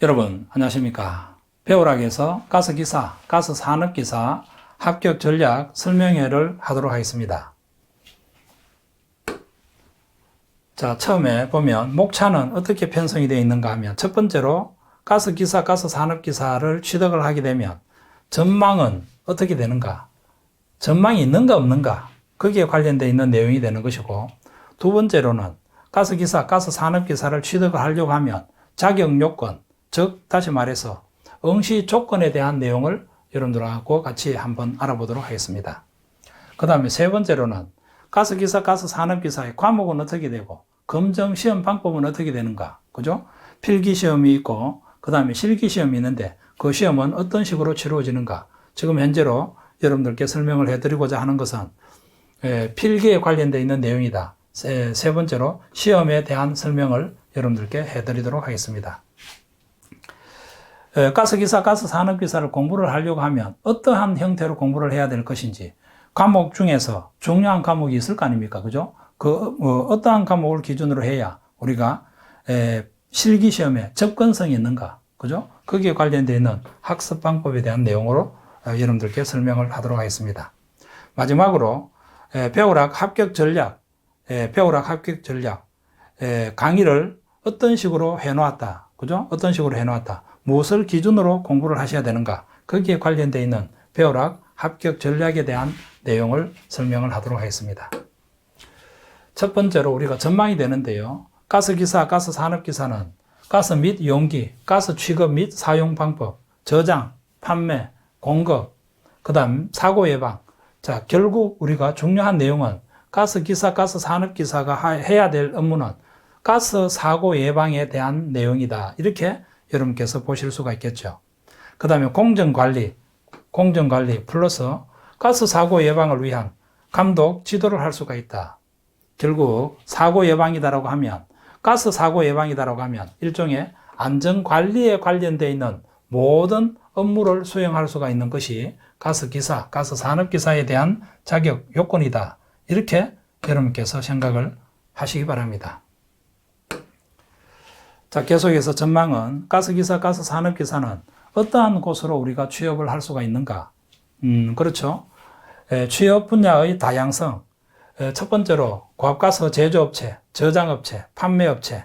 여러분 안녕하십니까. 배우락에서 가스기사, 가스산업기사 합격 전략 설명회를 하도록 하겠습니다. 자, 처음에 보면 목차는 어떻게 편성이 되어 있는가 하면 첫 번째로 가스기사, 가스산업기사를 취득을 하게 되면 전망은 어떻게 되는가, 전망이 있는가 없는가, 거기에 관련되어 있는 내용이 되는 것이고, 두 번째로는 가스기사, 가스산업기사를 취득을 하려고 하면 자격 요건, 즉 다시 말해서 응시 조건에 대한 내용을 여러분들하고 같이 한번 알아보도록 하겠습니다. 그 다음에 세 번째로는 가스기사, 가스산업기사의 과목은 어떻게 되고 검정 시험 방법은 어떻게 되는가, 그죠? 필기시험이 있고 그 다음에 실기시험이 있는데 그 시험은 어떤 식으로 치루어지는가, 지금 현재로 여러분들께 설명을 해드리고자 하는 것은 필기에 관련되어 있는 내용이다. 세 번째로 시험에 대한 설명을 여러분들께 해드리도록 하겠습니다. 가스기사, 가스산업기사를 공부를 하려고 하면 어떠한 형태로 공부를 해야 될 것인지, 과목 중에서 중요한 과목이 있을 거 아닙니까? 그죠? 어떠한 과목을 기준으로 해야 우리가 실기시험에 접근성이 있는가? 그죠? 거기에 관련되어 있는 학습 방법에 대한 내용으로 여러분들께 설명을 하도록 하겠습니다. 마지막으로 배우락 합격 전략, 강의를 어떤 식으로 해놓았다. 그죠? 어떤 식으로 해놓았다. 무엇을 기준으로 공부를 하셔야 되는가, 거기에 관련되어 있는 배우락 합격 전략에 대한 내용을 설명을 하도록 하겠습니다. 첫 번째로 우리가 전망이 되는데요. 가스기사, 가스산업기사는 가스 및 용기, 가스 취급 및 사용 방법, 저장, 판매, 공급, 그 다음 사고 예방. 자, 결국 우리가 중요한 내용은 가스기사, 가스산업기사가 해야 될 업무는 가스 사고 예방에 대한 내용이다. 이렇게 여러분께서 보실 수가 있겠죠. 그 다음에 공정관리 플러스 가스 사고 예방을 위한 감독, 지도를 할 수가 있다. 결국 사고 예방이다라고 하면, 가스 사고 예방이다라고 하면 일종의 안전관리에 관련되어 있는 모든 업무를 수행할 수가 있는 것이 가스기사, 가스산업기사에 대한 자격 요건이다. 이렇게 여러분께서 생각을 하시기 바랍니다. 자, 계속해서 전망은 가스기사, 가스산업기사는 어떠한 곳으로 우리가 취업을 할 수가 있는가? 그렇죠. 취업 분야의 다양성. 첫 번째로 고압가스 제조업체, 저장업체, 판매업체,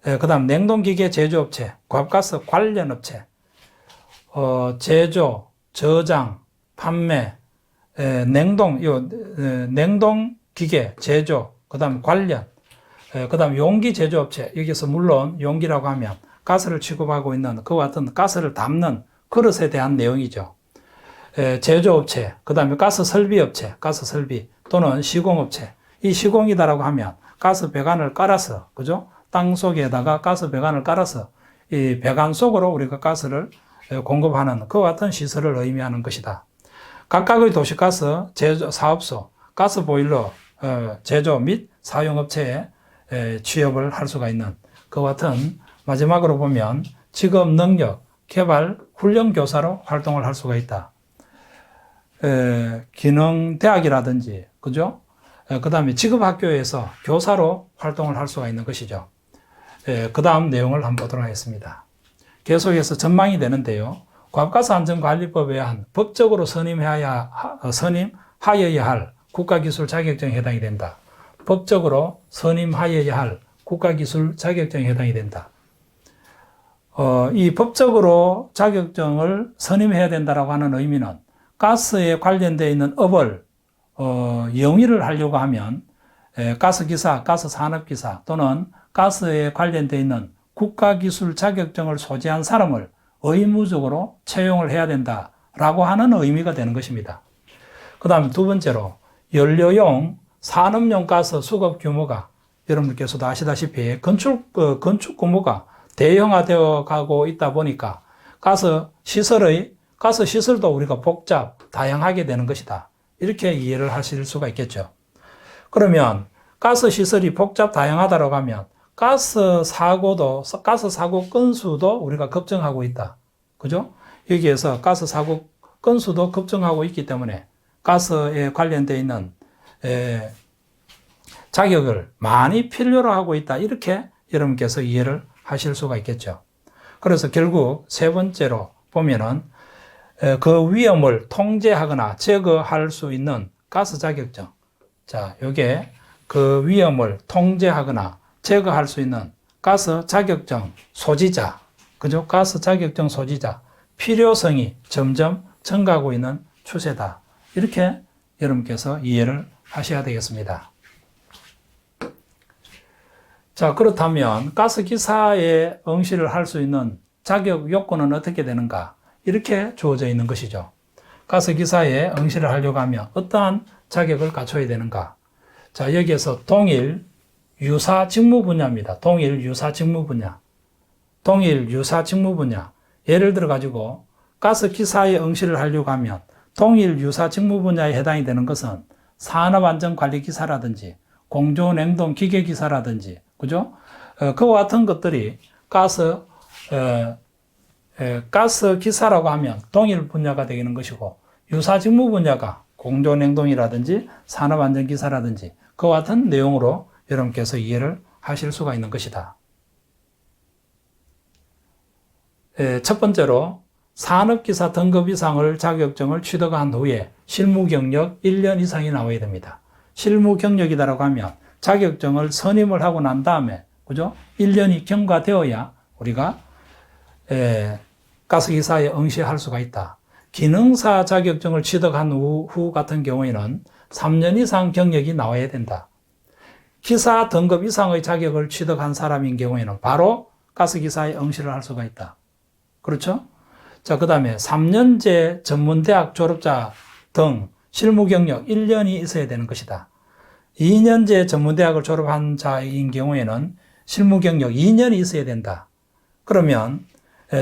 그 다음 냉동기계 제조업체, 고압가스 관련업체, 제조, 저장, 판매, 냉동기계 제조, 그 다음 관련, 그 다음 용기 제조업체. 여기서 물론 용기라고 하면 가스를 취급하고 있는 그와 같은 가스를 담는 그릇에 대한 내용이죠. 제조업체, 그 다음에 가스 설비업체, 가스 설비 또는 시공업체. 이 시공이다라고 하면 가스 배관을 깔아서, 그죠? 땅 속에다가 가스 배관을 깔아서 이 배관 속으로 우리가 가스를 공급하는 그와 같은 시설을 의미하는 것이다. 각각의 도시가스 제조 사업소, 가스 보일러 제조 및 사용업체에 취업을 할 수가 있는 그와 같은, 마지막으로 보면 직업 능력 개발 훈련 교사로 활동을 할 수가 있다. 기능대학이라든지, 그죠? 그 다음에 직업학교에서 교사로 활동을 할 수가 있는 것이죠. 그 다음 내용을 한번 보도록 하겠습니다. 계속해서 전망이 되는데요. 고압가스안전관리법에 의한 법적으로 선임하여야 할 국가기술 자격증에 해당이 된다. 법적으로 선임하여야 할 국가기술 자격증에 해당이 된다. 이 법적으로 자격증을 선임해야 된다라고 하는 의미는 가스에 관련되어 있는 업을 영위를 하려고 하면 가스기사, 가스산업기사 또는 가스에 관련되어 있는 국가기술 자격증을 소지한 사람을 의무적으로 채용을 해야 된다라고 하는 의미가 되는 것입니다. 그 다음에 두 번째로 연료용 산업용 가스 수급 규모가 여러분들께서도 아시다시피 건축 규모가 대형화되어 가고 있다 보니까 가스 시설도 우리가 다양하게 되는 것이다. 이렇게 이해를 하실 수가 있겠죠. 그러면 가스 시설이 다양하다고 하면 가스 사고 건수도 우리가 급증하고 있다. 그죠? 여기에서 가스 사고 건수도 급증하고 있기 때문에 가스에 관련되어 있는 자격을 많이 필요로 하고 있다. 이렇게 여러분께서 이해를 하실 수가 있겠죠. 그래서 결국 세 번째로 보면은 그 위험을 통제하거나 제거할 수 있는 가스 자격증. 자, 요게 그 위험을 통제하거나 제거할 수 있는 가스 자격증 소지자. 그죠? 가스 자격증 소지자. 필요성이 점점 증가하고 있는 추세다. 이렇게 여러분께서 이해를 하셔야 되겠습니다. 자, 그렇다면 가스기사에 응시를 할 수 있는 자격 요건은 어떻게 되는가? 이렇게 주어져 있는 것이죠. 가스기사에 응시를 하려고 하면 어떠한 자격을 갖춰야 되는가? 자, 여기에서 동일 유사 직무 분야입니다. 동일 유사 직무 분야. 동일 유사 직무 분야. 예를 들어 가지고 가스기사에 응시를 하려고 하면 동일 유사 직무 분야에 해당이 되는 것은 산업안전관리기사라든지 공조냉동기계기사라든지, 그죠? 그와 같은 것들이 가스기사라고 하면 동일 분야가 되는 것이고, 유사 직무 분야가 공조냉동이라든지 산업안전기사라든지 그와 같은 내용으로 여러분께서 이해를 하실 수가 있는 것이다. 첫 번째로 산업기사 등급 이상을 자격증을 취득한 후에 실무 경력 1년 이상이 나와야 됩니다. 실무 경력이다라고 하면 자격증을 선임을 하고 난 다음에, 그죠? 1년이 경과되어야 우리가 가스기사에 응시할 수가 있다. 기능사 자격증을 취득한 후 같은 경우에는 3년 이상 경력이 나와야 된다. 기사 등급 이상의 자격을 취득한 사람인 경우에는 바로 가스기사에 응시를 할 수가 있다. 그렇죠? 자, 그 다음에 3년제 전문대학 졸업자 등 실무 경력 1년이 있어야 되는 것이다. 2년제 전문대학을 졸업한 자인 경우에는 실무 경력 2년이 있어야 된다. 그러면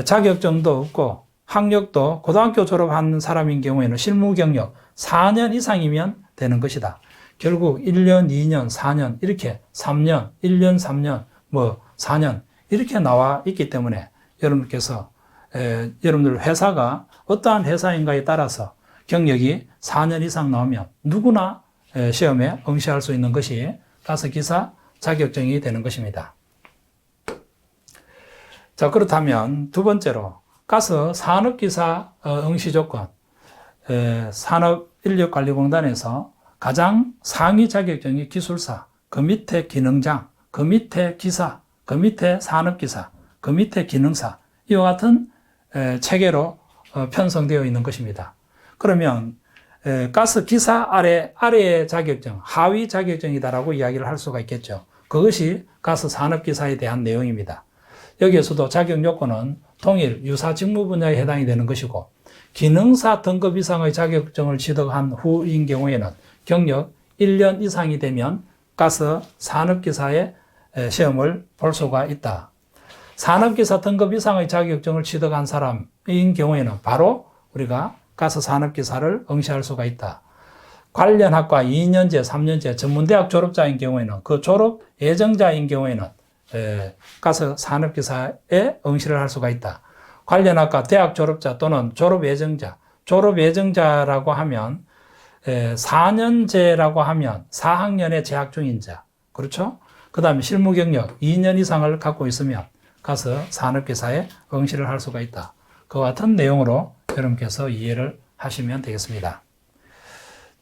자격증도 없고 학력도 고등학교 졸업한 사람인 경우에는 실무 경력 4년 이상이면 되는 것이다. 결국 1년, 2년, 4년 이렇게 3년, 1년, 3년, 4년 이렇게 나와 있기 때문에 여러분께서 여러분들 회사가 어떠한 회사인가에 따라서 경력이 4년 이상 나오면 누구나 시험에 응시할 수 있는 것이 가스기사 자격증이 되는 것입니다. 자, 그렇다면 두 번째로 가스 산업기사 응시 조건, 산업인력관리공단에서 가장 상위 자격증이 기술사, 그 밑에 기능장, 그 밑에 기사, 그 밑에 산업기사, 그 밑에 기능사, 이와 같은 체계로 편성되어 있는 것입니다. 그러면 가스기사 아래의 자격증, 하위 자격증이다라고 이야기를 할 수가 있겠죠. 그것이 가스산업기사에 대한 내용입니다. 여기에서도 자격 요건은 동일 유사 직무 분야에 해당이 되는 것이고, 기능사 등급 이상의 자격증을 취득한 후인 경우에는 경력 1년 이상이 되면 가스산업기사의 시험을 볼 수가 있다. 산업기사 등급 이상의 자격증을 취득한 사람인 경우에는 바로 우리가 가스산업기사를 응시할 수가 있다. 관련 학과 2년제, 3년제 전문대학 졸업자인 경우에는 그 졸업 예정자인 경우에는 가스산업기사에 응시를 할 수가 있다. 관련 학과 대학 졸업자 또는 졸업 예정자, 졸업 예정자라고 하면 4년제라고 하면 4학년에 재학 중인 자, 그렇죠? 그 다음에 실무 경력 2년 이상을 갖고 있으면 가스산업기사에 응시를 할 수가 있다. 그와 같은 내용으로 여러분께서 이해를 하시면 되겠습니다.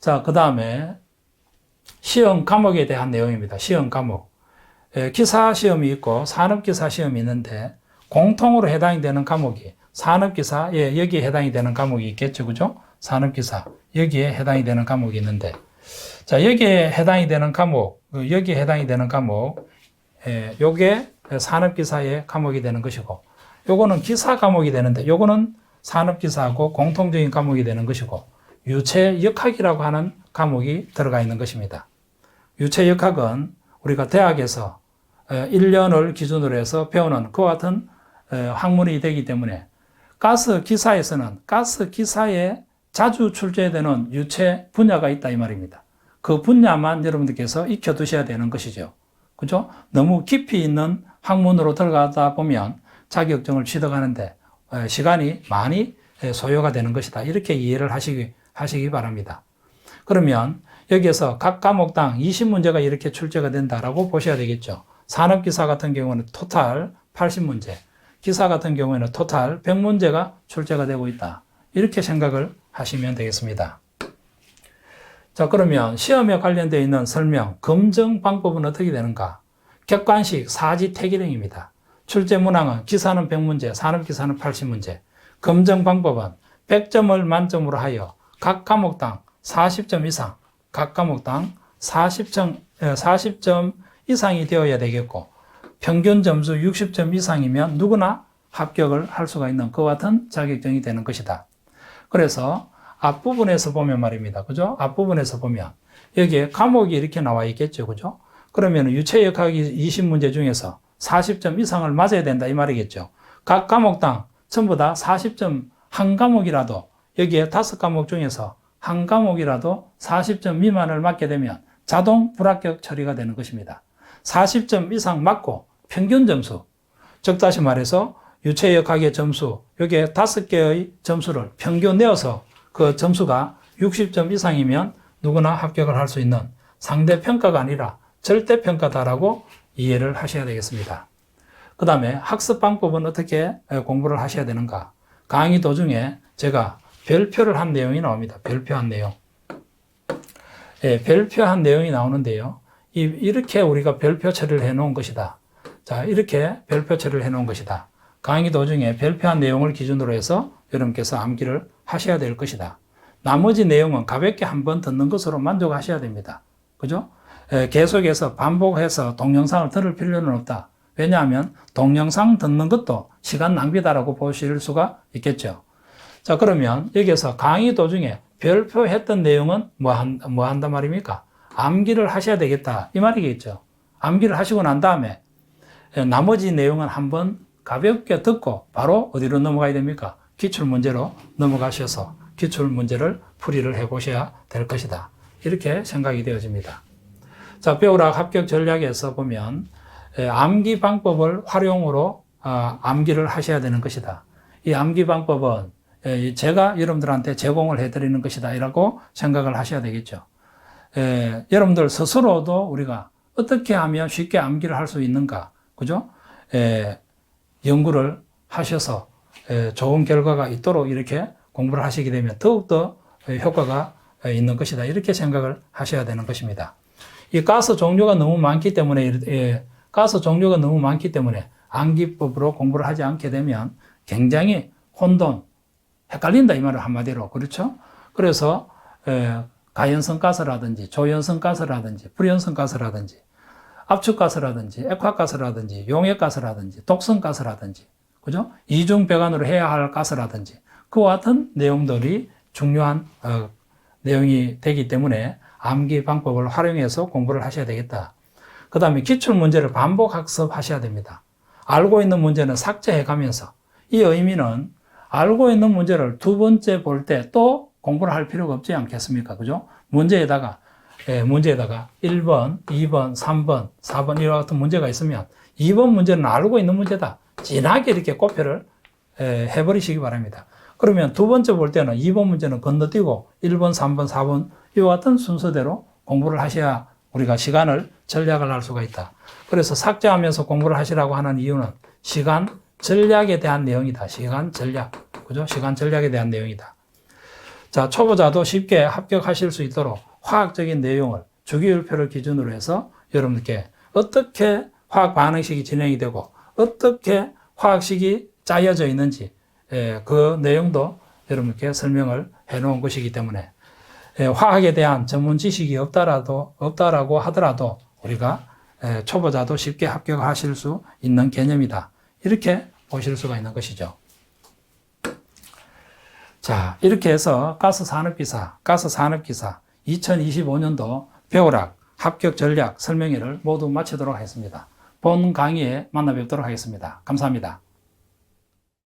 자, 그 다음에 시험 과목에 대한 내용입니다. 시험 과목. 기사 시험이 있고 산업기사 시험이 있는데 공통으로 해당이 되는 과목이 산업기사, 여기에 해당이 되는 과목이 있겠죠. 그죠? 산업기사, 여기에 해당이 되는 과목이 있는데, 자, 여기에 해당이 되는 과목, 요게 산업기사의 과목이 되는 것이고, 요거는 기사 과목이 되는데, 요거는 산업기사하고 공통적인 과목이 되는 것이고, 유체역학이라고 하는 과목이 들어가 있는 것입니다. 유체역학은 우리가 대학에서 1년을 기준으로 해서 배우는 그와 같은 학문이 되기 때문에 가스기사에서는 가스기사에 자주 출제되는 유체 분야가 있다 이 말입니다. 그 분야만 여러분들께서 익혀두셔야 되는 것이죠. 그죠? 너무 깊이 있는 학문으로 들어가다 보면 자격증을 취득하는데 시간이 많이 소요가 되는 것이다. 이렇게 이해를 하시기 바랍니다. 그러면 여기에서 각 과목당 20문제가 이렇게 출제가 된다라고 보셔야 되겠죠. 산업기사 같은 경우는 토탈 80문제, 기사 같은 경우에는 토탈 100문제가 출제가 되고 있다. 이렇게 생각을 하시면 되겠습니다. 자, 그러면 시험에 관련되어 있는 설명, 검증 방법은 어떻게 되는가? 객관식 사지 태기령입니다. 출제 문항은 기사는 100문제, 산업기사는 80문제. 검증 방법은 100점을 만점으로 하여 각 과목당 40점 이상, 각 과목당 40점 이상이 되어야 되겠고, 평균 점수 60점 이상이면 누구나 합격을 할 수가 있는 그와 같은 자격증이 되는 것이다. 그래서 앞부분에서 보면 말입니다. 그죠? 앞부분에서 보면 여기에 과목이 이렇게 나와 있겠죠. 그죠? 그러면 유체역학이 20문제 중에서 40점 이상을 맞아야 된다 이 말이겠죠. 각 과목당 전부 다 40점 한 과목이라도 여기에 5과목 중에서 한 과목이라도 40점 미만을 맞게 되면 자동 불합격 처리가 되는 것입니다. 40점 이상 맞고 평균 점수, 즉 다시 말해서 유체역학의 점수, 여기에 5개의 점수를 평균 내어서 그 점수가 60점 이상이면 누구나 합격을 할 수 있는 상대평가가 아니라 절대평가다라고 이해를 하셔야 되겠습니다. 그 다음에 학습 방법은 어떻게 공부를 하셔야 되는가? 강의 도중에 제가 별표를 한 내용이 나옵니다. 별표한 내용. 예, 별표한 내용이 나오는데요. 이렇게 우리가 별표 처리를 해 놓은 것이다. 자, 이렇게 별표 처리를 해 놓은 것이다. 강의 도중에 별표한 내용을 기준으로 해서 여러분께서 암기를 하셔야 될 것이다. 나머지 내용은 가볍게 한번 듣는 것으로 만족하셔야 됩니다. 그죠? 계속해서 반복해서 동영상을 들을 필요는 없다. 왜냐하면 동영상 듣는 것도 시간 낭비다라고 보실 수가 있겠죠. 자, 그러면 여기서 강의 도중에 별표했던 내용은 뭐 한단 말입니까? 암기를 하셔야 되겠다. 이 말이겠죠. 암기를 하시고 난 다음에 나머지 내용은 한번 가볍게 듣고 바로 어디로 넘어가야 됩니까? 기출문제로 넘어가셔서 기출문제를 풀이를 해보셔야 될 것이다. 이렇게 생각이 되어집니다. 자, 배우락 합격 전략에서 보면 암기 방법을 활용으로 암기를 하셔야 되는 것이다. 이 암기 방법은 제가 여러분들한테 제공을 해드리는 것이다. 이라고 생각을 하셔야 되겠죠. 여러분들 스스로도 우리가 어떻게 하면 쉽게 암기를 할 수 있는가, 그죠? 연구를 하셔서 좋은 결과가 있도록 이렇게 공부를 하시게 되면 더욱더 효과가 있는 것이다. 이렇게 생각을 하셔야 되는 것입니다. 이 가스 종류가 너무 많기 때문에, 암기법으로 공부를 하지 않게 되면 굉장히 혼돈, 헷갈린다 이 말을 한마디로. 그렇죠? 그래서 가연성 가스라든지 조연성 가스라든지 불연성 가스라든지 압축가스라든지 액화가스라든지 용액가스라든지 독성가스라든지, 그죠? 이중 배관으로 해야 할 가스라든지 그와 같은 내용들이 중요한 내용이 되기 때문에 암기 방법을 활용해서 공부를 하셔야 되겠다. 그 다음에 기출문제를 반복 학습하셔야 됩니다. 알고 있는 문제는 삭제해 가면서, 이 의미는 알고 있는 문제를 두 번째 볼 때 또 공부를 할 필요가 없지 않겠습니까? 그죠? 문제에다가 1번, 2번, 3번, 4번 이와 같은 문제가 있으면 2번 문제는 알고 있는 문제다. 진하게 이렇게 꼽혀를 해버리시기 바랍니다. 그러면 두 번째 볼 때는 2번 문제는 건너뛰고 1번, 3번, 4번 이와 같은 순서대로 공부를 하셔야 우리가 시간을 전략을 할 수가 있다. 그래서 삭제하면서 공부를 하시라고 하는 이유는 시간 전략에 대한 내용이다. 시간 전략. 그죠? 시간 전략에 대한 내용이다. 자, 초보자도 쉽게 합격하실 수 있도록 화학적인 내용을 주기율표를 기준으로 해서 여러분들께 어떻게 화학 반응식이 진행이 되고 어떻게 화학식이 짜여져 있는지 그 내용도 여러분께 설명을 해 놓은 것이기 때문에 화학에 대한 전문 지식이 없다라고 하더라도 우리가 초보자도 쉽게 합격하실 수 있는 개념이다. 이렇게 보실 수가 있는 것이죠. 자, 이렇게 해서 가스산업기사 2025년도 배우락 합격 전략 설명회를 모두 마치도록 하겠습니다. 본 강의에 만나 뵙도록 하겠습니다. 감사합니다.